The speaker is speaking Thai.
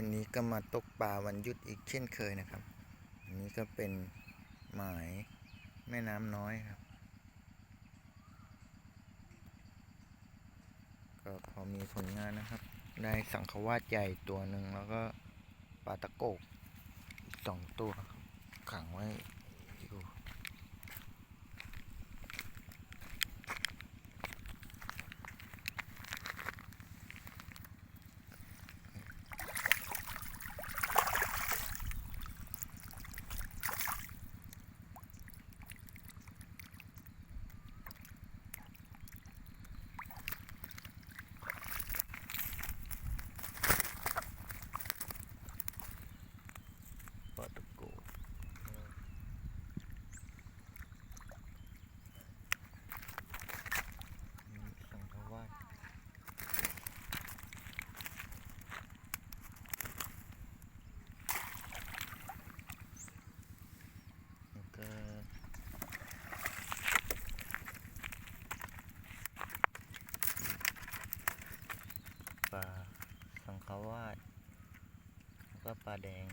วันนี้ก็มาตกปลาวันหยุดอีกเช่นเคยนะครับอันนี้ก็เป็นหมายแม่น้ำน้อยครับก็พอมีผลงานนะครับได้สังขวาสใหญ่ตัวหนึ่งแล้วก็ปลาตะโกกอีก2 ตัวครับขังไว้อยู่ปลาตะโกกสังขวาสแล้วก็ปลาสังขวาสแล้วก็ปลาแดง